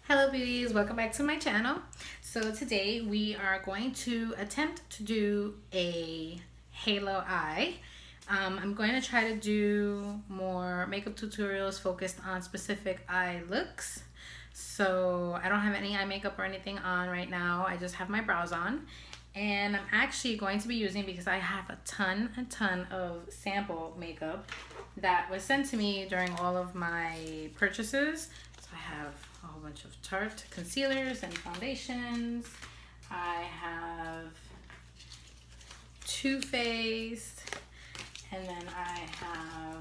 Hello beauties, welcome back to my channel. So today we are going to attempt to do a halo eye. I'm going to try to do more makeup tutorials focused on specific eye looks. So I don't have any eye makeup or anything on right now. I just have my brows on. And I'm actually going to be using, because I have a ton of sample makeup that was sent to me during all of my purchases. So I have a whole bunch of Tarte concealers and foundations. I have Too Faced, and then I have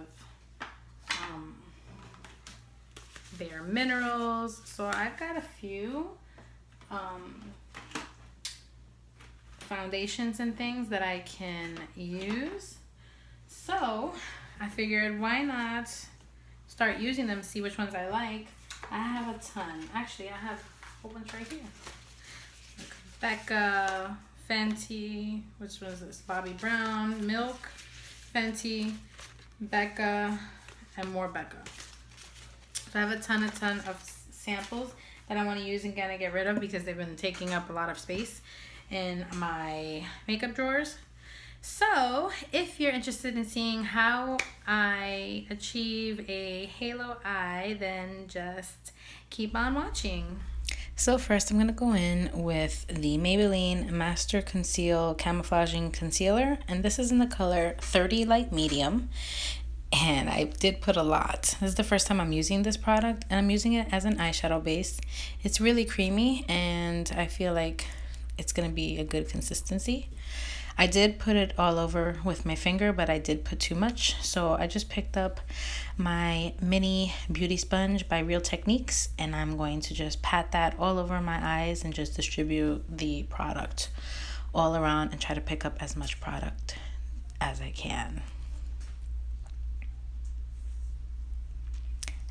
Bare Minerals. So I've got a few foundations and things that I can use. So I figured, why not start using them, see which ones I like. I have a ton. Actually, I have a whole bunch right here. Becca, Fenty, which was this? Bobbi Brown, Milk, Fenty, Becca, and more Becca. So I have a ton of samples that I want to use and gonna get rid of because they've been taking up a lot of space in my makeup drawers. So if you're interested in seeing how I achieve a halo eye, then just keep on watching. So first I'm going to go in with the Maybelline Master Conceal Camouflaging Concealer, and this is in the color 30 Light Medium. And I did put a lot. This is the first time I'm using this product, and I'm using it as an eyeshadow base. It's really creamy, and I feel like it's going to be a good consistency. I did put it all over with my finger, but I did put too much. So I just picked up my mini beauty sponge by Real Techniques, and I'm going to just pat that all over my eyes and just distribute the product all around and try to pick up as much product as I can.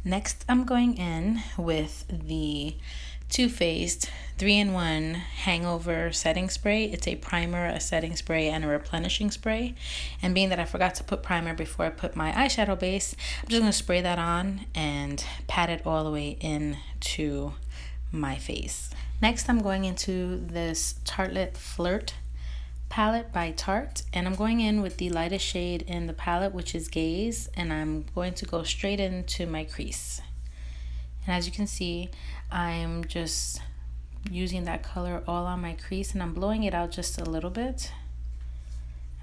Next, I'm going in with the Too Faced 3-in-1 Hangover Setting Spray. It's a primer, a setting spray, and a replenishing spray. And being that I forgot to put primer before I put my eyeshadow base, I'm just going to spray that on and pat it all the way into my face. Next, I'm going into this Tartelette Flirt palette by Tarte, and I'm going in with the lightest shade in the palette, which is Gaze, and I'm going to go straight into my crease. And as you can see, I'm just using that color all on my crease, and I'm blowing it out just a little bit.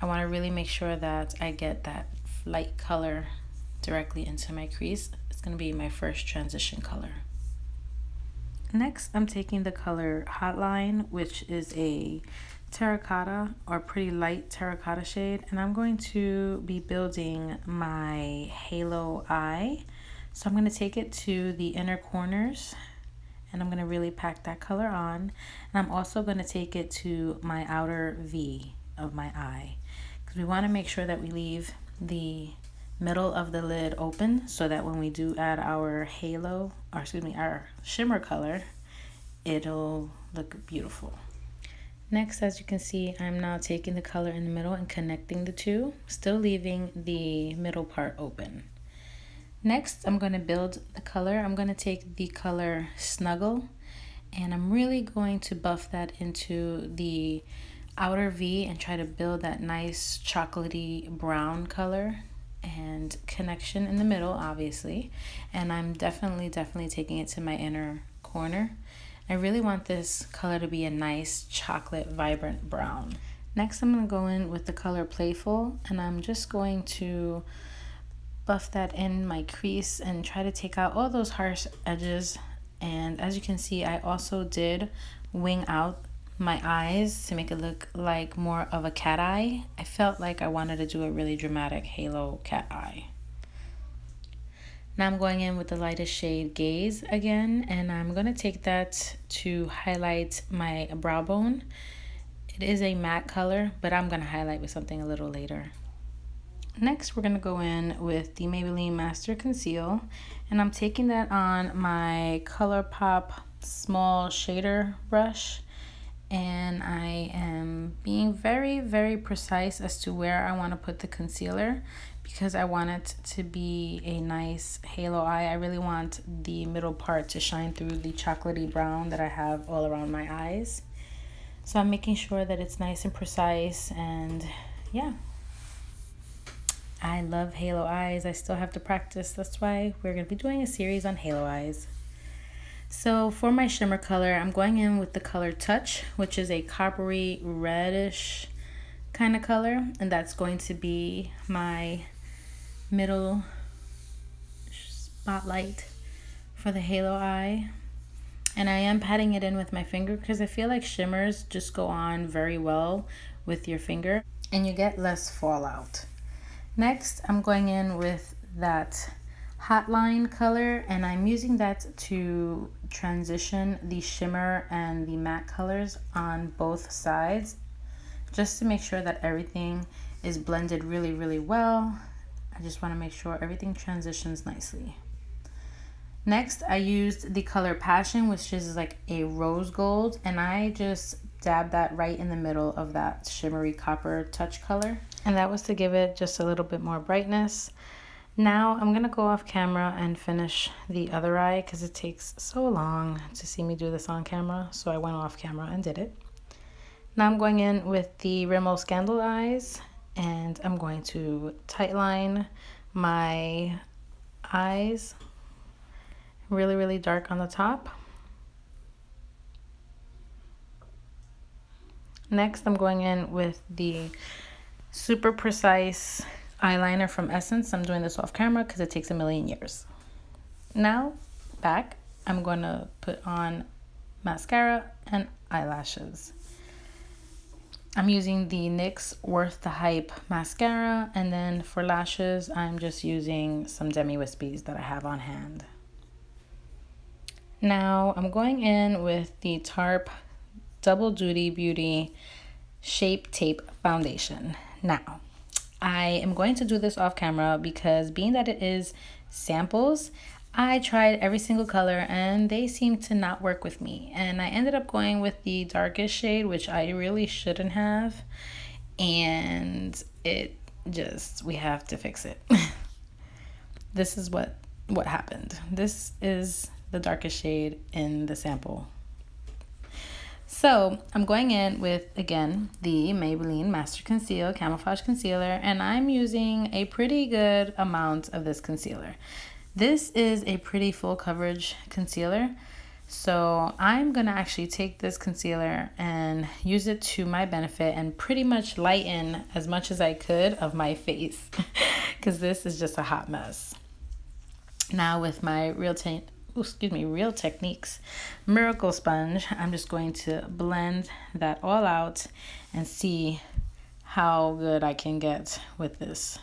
I want to really make sure that I get that light color directly into my crease. It's going to be my first transition color. Next, I'm taking the color Hotline, which is a terracotta or pretty light terracotta shade, and I'm going to be building my halo eye. So I'm going to take it to the inner corners, and I'm going to really pack that color on. And I'm also going to take it to my outer V of my eye, because we want to make sure that we leave the middle of the lid open so that when we do add our halo, or excuse me, our shimmer color, it'll look beautiful. Next, as you can see, I'm now taking the color in the middle and connecting the two, still leaving the middle part open. Next, I'm going to build the color. I'm going to take the color Snuggle, and I'm really going to buff that into the outer V and try to build that nice chocolatey brown color and connection in the middle, obviously. And I'm definitely taking it to my inner corner. I really want this color to be a nice chocolate vibrant brown. Next, I'm going to go in with the color Playful, and I'm just going to buff that in my crease and try to take out all those harsh edges. And as you can see, I also did wing out my eyes to make it look like more of a cat eye. I felt like I wanted to do a really dramatic halo cat eye. Now I'm going in with the lightest shade Gaze again, and I'm going to take that to highlight my brow bone. It is a matte color, but I'm going to highlight with something a little later. Next, we're going to go in with the Maybelline Master Conceal, and I'm taking that on my ColourPop small shader brush, and I am being very precise as to where I want to put the concealer, because I want it to be a nice halo eye. I really want the middle part to shine through the chocolatey brown that I have all around my eyes. So I'm making sure that it's nice and precise, and yeah. I love halo eyes. I still have to practice. That's why we're going to be doing a series on halo eyes. So for my shimmer color, I'm going in with the color Touch, which is a coppery reddish kind of color, and that's going to be my middle spotlight for the halo eye. And I am patting it in with my finger because I feel like shimmers just go on very well with your finger and you get less fallout. Next, I'm going in with that Hotline color, and I'm using that to transition the shimmer and the matte colors on both sides, just to make sure that everything is blended really, really well. I just want to make sure everything transitions nicely. Next, I used the color Passion, which is like a rose gold, and I just dabbed that right in the middle of that shimmery copper touch color, and that was to give it just a little bit more brightness. Now I'm gonna go off camera and finish the other eye because it takes so long to see me do this on camera, so I went off camera and did it. Now I'm going in with the Rimmel Scandal Eyes, and I'm going to tightline my eyes really, really dark on the top. Next, I'm going in with the super precise eyeliner from Essence. I'm doing this off camera because it takes a million years. Now, back, I'm going to put on mascara and eyelashes. I'm using the NYX Worth the Hype mascara, and then for lashes, I'm just using some Demi Wispies that I have on hand. Now, I'm going in with the Tarte Double Duty Beauty Shape Tape Foundation. Now, I am going to do this off camera because being that it is samples, I tried every single color and they seem to not work with me. And I ended up going with the darkest shade, which I really shouldn't have. And it just, we have to fix it. This is what happened. This is the darkest shade in the sample. So I'm going in with, again, the Maybelline Master Conceal Camouflage Concealer, and I'm using a pretty good amount of this concealer. This is a pretty full coverage concealer, so I'm gonna actually take this concealer and use it to my benefit and pretty much lighten as much as I could of my face because this is just a hot mess. Now with my Real Techniques Miracle Sponge, I'm just going to blend that all out and see how good I can get with this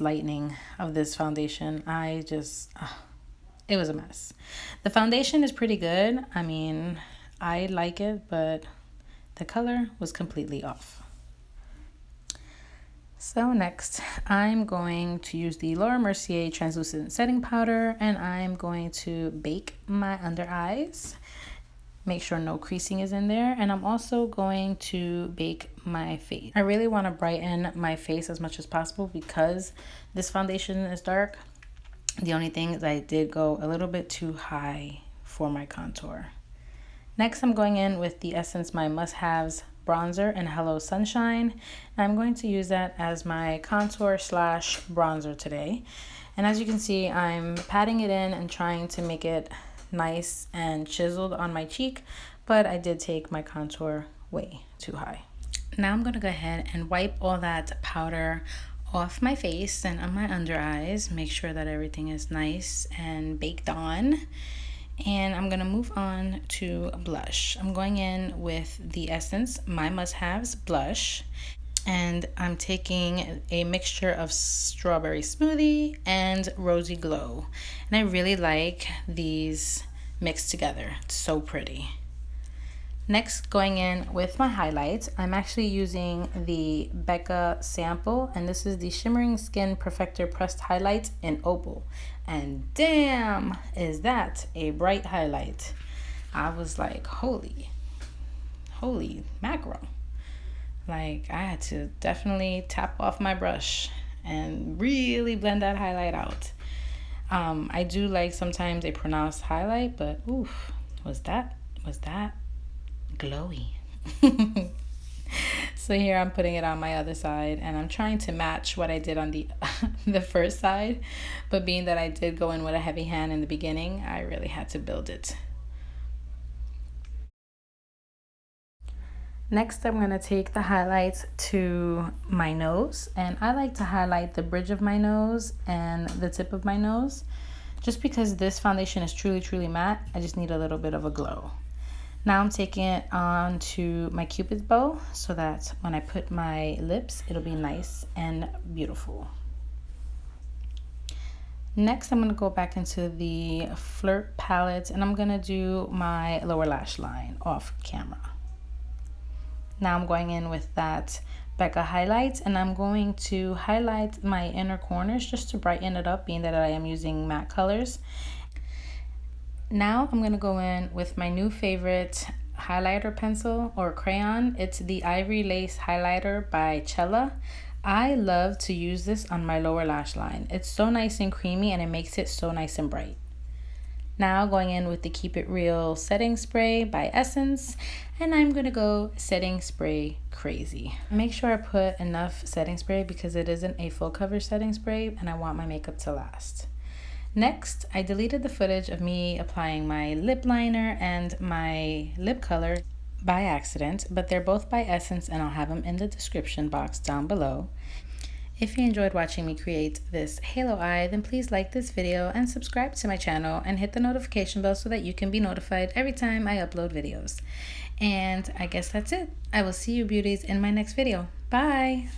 lightening of this foundation. It was a mess. The foundation is pretty good. I mean, I like it, but the color was completely off. So next, I'm going to use the Laura Mercier Translucent Setting Powder, and I'm going to bake my under eyes. Make sure no creasing is in there, and I'm also going to bake my face. I really want to brighten my face as much as possible because this foundation is dark. The only thing is I did go a little bit too high for my contour. Next, I'm going in with the Essence My Must Haves bronzer and Hello Sunshine. I'm going to use that as my contour slash bronzer today. And as you can see, I'm patting it in and trying to make it nice and chiseled on my cheek, but I did take my contour way too high. Now I'm going to go ahead and wipe all that powder off my face and on my under eyes, make sure that everything is nice and baked on. And I'm going to move on to blush. I'm going in with the Essence My Must Haves blush, and I'm taking a mixture of Strawberry Smoothie and Rosy Glow. And I really like these mixed together. It's so pretty. Next, going in with my highlights, I'm actually using the Becca sample, and this is the Shimmering Skin Perfector Pressed Highlight in Opal. And damn, is that a bright highlight. I was like, holy mackerel. Like, I had to definitely tap off my brush and really blend that highlight out. I do like sometimes a pronounced highlight, but oof, was that glowy. So here I'm putting it on my other side, and I'm trying to match what I did on the the first side, but being that I did go in with a heavy hand in the beginning, I really had to build it. Next, I'm going to take the highlights to my nose, and I like to highlight the bridge of my nose and the tip of my nose. Just because this foundation is truly matte, I just need a little bit of a glow. Now I'm taking it on to my Cupid's bow so that when I put my lips, it'll be nice and beautiful. Next, I'm going to go back into the Flirt palette, and I'm going to do my lower lash line off camera. Now I'm going in with that Becca highlight, and I'm going to highlight my inner corners just to brighten it up, being that I am using matte colors. Now I'm going to go in with my new favorite highlighter pencil or crayon. It's the Ivory Lace Highlighter by Chella. I love to use this on my lower lash line. It's so nice and creamy, and it makes it so nice and bright. Now going in with the Keep It Real setting spray by Essence, and I'm going to go setting spray crazy. Make sure I put enough setting spray because it isn't a full cover setting spray and I want my makeup to last. Next, I deleted the footage of me applying my lip liner and my lip color by accident, but they're both by Essence, and I'll have them in the description box down below. If you enjoyed watching me create this halo eye, then please like this video and subscribe to my channel and hit the notification bell so that you can be notified every time I upload videos. And I guess that's it. I will see you beauties in my next video. Bye!